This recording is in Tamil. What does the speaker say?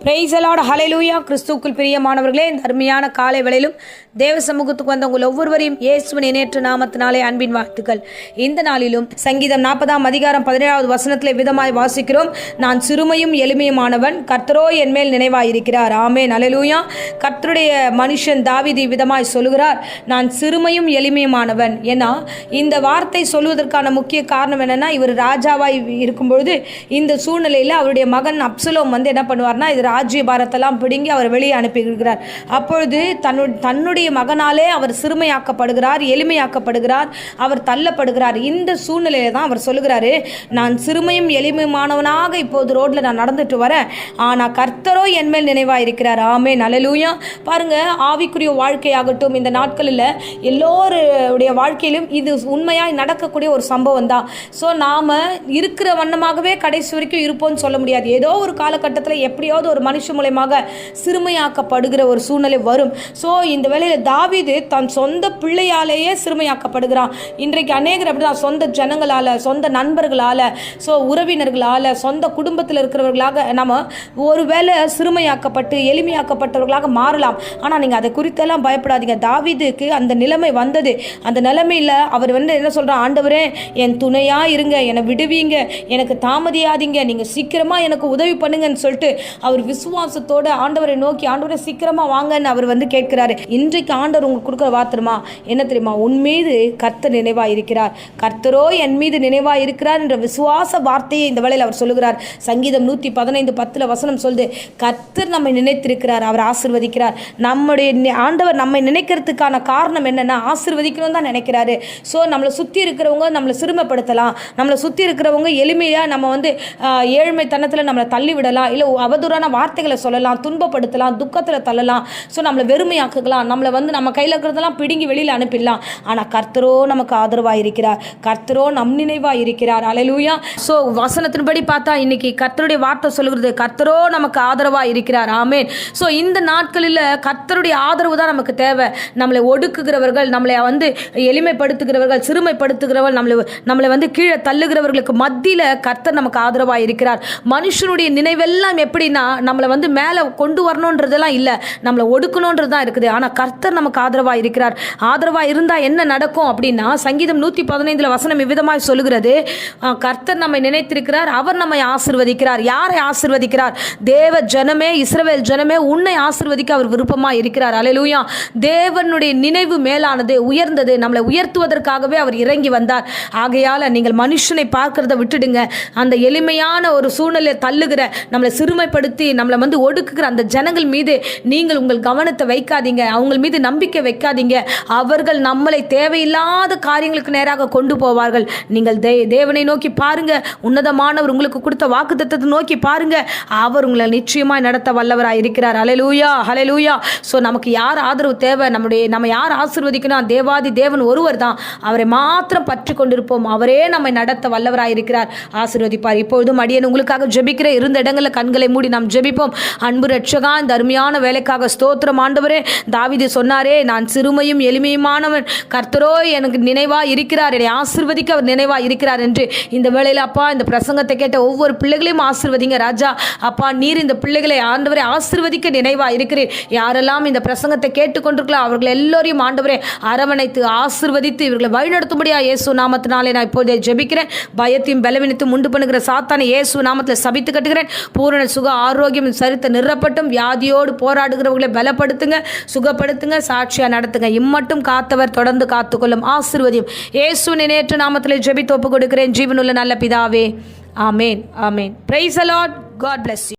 பிரைஸ் தி லார்ட், ஹல்லேலூயா. கிறிஸ்துவுக்குள் பிரியமானவர்களே, இந்த அருமையான காலை வேளையிலும் தேவ சமூகத்துக்கு வந்த உங்கள் ஒவ்வொருவரையும் இயேசுவின் இணையற்ற நாமத்தினாலே அன்பின் வாழ்த்துக்கள். இந்த நாளிலும் சங்கீதம் 40:17 விதமாய் வாசிக்கிறோம். நான் சிறுமையும் எளிமையுமானவன், கர்த்தரோ என் மேல் நினைவாயிருக்கிறார். ஆமென், ஹல்லேலூயா. கர்த்தருடைய மனுஷன் தாவீது விதமாய் சொல்லுகிறார், நான் சிறுமையும் எளிமையுமானவன். ஏன்னா இந்த வார்த்தை சொல்வதற்கான முக்கிய காரணம் என்னன்னா, இவர் ராஜாவாய் இருக்கும் பொழுது இந்த சூழ்நிலையில் அவருடைய மகன் அப்சலோம் என்ன பண்ணுவார்னா, இது ராஜ்ய பாரத்தெல்லாம் பிடுங்கி அவர் வெளியே அனுப்பியிருக்கிறார். அப்பொழுது தன்னுடைய மகனாலே அவர் சிறுமையாக்கப்படுகிறார், எளிமையாக்கப்படுகிறார், அவர் தள்ளப்படுகிறார். இந்த சூழ்நிலையில தான் அவர் சொல்லுகிறாரு, நான் சிறுமையும் எளிமையுமானவனாக இப்போது ரோட்ல நான் நடந்துட்டு வரேன், ஆனால் கர்த்தரோ என் மேல் நினைவாக இருக்கிறார். ஆமென், ஹல்லேலூயா. பாருங்க, ஆவிக்குரிய வாழ்க்கையாகட்டும், இந்த நாட்களில் எல்லோருடைய வாழ்க்கையிலும் இது உண்மையாய் நடக்கக்கூடிய ஒரு சம்பவம் தான். ஸோ நாம் இருக்கிற வண்ணமாகவே கடைசி வரைக்கும் இருப்போம்னு சொல்ல முடியாது. ஏதோ ஒரு காலகட்டத்தில் எப்படியாவது ஒரு மனுஷ மூலமாக சிறுமையாக்கப்படுகிற ஒரு சூழ்நிலை வரும். ஸோ இந்த வேளையில் தாவீது தன் சொந்த பிள்ளையாலேயே சிறுமையாக்கப்படுகிறான். இன்றைக்கு அநேகர் அப்படிதான், சொந்த ஜனங்களால், சொந்த நண்பர்களால், ஸோ உறவினர்களால், சொந்த குடும்பத்தில் இருக்கிறவர்களாக நம்ம ஒருவேளை சிறுமையாக்கப்பட்டு எளிமையாக்கப்பட்டவர்களாக மாறலாம். ஆனால் நீங்கள் அதை குறித்தெல்லாம் பயப்படாதீங்க. தாவீதுக்கு அந்த நிலைமை வந்தது. அந்த நிலைமையில் அவர் என்ன சொல்கிறார், ஆண்டவரே என் துணையாக இருங்க, என்னை விடுவீங்க, எனக்கு தாமதியாதீங்க, நீங்கள் சீக்கிரமாக எனக்கு உதவி பண்ணுங்கன்னு சொல்லிட்டு அவர் விசுவாசத்தோட ஆண்டவரை நோக்கி, ஆண்டவரை சீக்கிரமாக வாங்கன்னு அவர் கேட்கிறாரு. இன்றைக்கு ஆண்டவர் உங்களுக்கு கொடுக்குற வார்த்தைமா என்ன தெரியுமா? உன் மீது கர்த்தர் நினைவாக இருக்கிறார், கர்த்தரோ என் மீது நினைவாக இருக்கிறார் என்ற விசுவாச வார்த்தையை இந்த வேளையில் அவர் சொல்லுகிறார். சங்கீதம் 115:10 சொல்லுது, கர்த்தர் நம்மை நினைத்திருக்கிறார், அவர் ஆசீர்வதிக்கிறார். நம்முடைய ஆண்டவர் நம்மை நினைக்கிறதுக்கான காரணம் என்னன்னா, ஆசீர்வதிக்கணும் தான் நினைக்கிறாரு. ஸோ நம்மளை சுற்றி இருக்கிறவங்க நம்மளை சிறுமைப்படுத்தலாம், நம்மளை சுற்றி இருக்கிறவங்க எளிமையாக நம்ம ஏழ்மைத்தனத்தில் நம்மளை தள்ளிவிடலாம், இல்லை அவதூறான வார்த்தைகளை சொல்லலாம், துன்பப்படுத்தலாம், துக்கத்தில் தள்ளலாம், ஸோ நம்மளை வெறுமையாக்கலாம், நம்மளை நம்ம கையில் இருக்கிறதெல்லாம் பிடுங்கி வெளியில் அனுப்பிடலாம். ஆனால் கர்த்தரோ நமக்கு ஆதரவாக இருக்கிறார், கர்த்தரோ நம் நினைவாக இருக்கிறார். ஹல்லேலூயா. ஸோ வசனத்தின்படி பார்த்தா இன்னைக்கு கர்த்தருடைய வார்த்தை சொல்லுகிறது, கர்த்தரோ நமக்கு ஆதரவாக இருக்கிறார். ஆமென். ஸோ இந்த நாட்களில் கர்த்தருடைய ஆதரவு தான் நமக்கு தேவை. நம்மளை ஒடுக்குகிறவர்கள், நம்மளை எளிமைப்படுத்துகிறவர்கள், சிறுமைப்படுத்துகிறவர்கள், நம்மளை கீழே தள்ளுகிறவர்களுக்கு மத்தியில் கர்த்தர் நமக்கு ஆதரவாக இருக்கிறார். மனுஷனுடைய நினைவெல்லாம் எப்படின்னா, நம்மளை மேலே கொண்டு வரணுன்றதெல்லாம் இல்லை, நம்மளை ஒடுக்கணுன்றது தான் இருக்குது. ஆனால் கர்த்தர் நமக்கு ஆதரவாக இருக்கிறார். ஆதரவாக இருந்தால் என்ன நடக்கும் அப்படின்னா, சங்கீதம் 115 இவ்விதமாய் சொல்லுகிறது, கர்த்தர் நம்மை நினைத்திருக்கிறார், அவர் நம்மை ஆசீர்வதிக்கிறார். யாரை ஆசீர்வதிக்கிறார்? தேவ ஜனமே, இஸ்ரவேல் ஜனமே, உன்னை ஆசீர்வதிக்க அவர் விருப்பமாக இருக்கிறார். ஹல்லேலூயா. தேவனுடைய நினைவு மேலானது, உயர்ந்தது. நம்மளை உயர்த்துவதற்காகவே அவர் இறங்கி வந்தார். ஆகையால் நீங்கள் மனுஷனை பார்க்கிறத விட்டுடுங்க. அந்த எளிமையான ஒரு சூழ்நிலை தள்ளுகிற, நம்மளை சிறுமைப்படுத்தி நம்மளை ஒடுக்குகிற அந்த ஜனங்கள் மீது நீங்கள் உங்கள் கவனத்தை வைக்காதீங்க, அவங்க மீது நம்பிக்கை வைக்காதீங்க. அவர்கள் நம்மளை தேவையில்லாத காரியங்களுக்கு நேராக கொண்டு போவார்கள். நீங்கள் தேவனை நோக்கி பாருங்க, உன்னதமானவர் உங்களுக்கு கொடுத்த வாக்குத்தத்தத்தை நோக்கி பாருங்க, அவர் உங்களை நிச்சயமாய் நடத்த வல்லவராக இருக்கிறார். ஹல்லேலூயா, ஹல்லேலூயா. ஸோ நமக்கு யார் ஆதரவு தேவை? நம்ம யார் ஆசீர்வதிக்கணும்? தேவாதி தேவன் ஒருவர் தான். அவரை மாத்திரம் பற்றி கொண்டிருப்போம். அவரே நம்மை நடத்த வல்லவராக இருக்கிறார், ஆசீர்வதிப்பார். இப்பொழுதும் அடியேன் உங்களுக்காக ஜெபிக்கிற, இருந்த இடங்களில் கண்களை மூடி நாம் ஜெபிப்போம். அன்பு ரட்சகா, இந்த அருமையான வேலைக்காக ஸ்தோத்திரம் ஆண்டவரே. தாவீது சொன்னாரே, நான் சிறுமையும் எளிமையுமானவன், கர்த்தரோ எனக்கு நினைவா இருக்கிறார், என்னை ஆசீர்வதிக்க அவர் நினைவா இருக்கிறார் என்று இந்த வேளையில் அப்பா இந்த பிரசங்கத்தை கேட்ட ஒவ்வொரு பிள்ளைகளையும் ஆசீர்வதிங்க ராஜா. அப்பா நீர் இந்த பிள்ளைகளை ஆண்டவரை ஆசீர்வதிக்க நினைவா இருக்கிறீர். யாரெல்லாம் இந்த பிரசங்கத்தை கேட்டுக்கொண்டிருக்கலாம் அவர்கள் எல்லோரையும் ஆண்டவரே அரவணைத்து ஆசீர்வதித்து இவர்களை வழிநடத்தும்படியா இயேசு நாமத்தினாலே நான் இப்போதே ஜெபிக்கிறேன். பயத்தையும் பலவீனத்தையும் உண்டு பண்ணுகிற சாத்தானை இயேசு நாமத்தில் சபித்து கட்டுகிறேன். பூரண சுக ஆரோக்கியம் சரித்த நிறப்பட்டும். வியாதியோடு போராடுகிறவர்களை பலப்படுத்துங்க, சுகப்படுத்துங்க, சாட்சியா நடத்துங்க. இம்மட்டும் காத்தவர் தொடர்ந்து காத்துக்கொள்ளும், ஆசீர்வதியும். இயேசுவின் நேற்று நாமத்தில் ஜெபித்து ஒப்பு கொடுக்கிறேன் ஜீவனுள்ள நல்ல பிதாவே. ஆமேன், ஆமேன். Praise the lord. God bless you.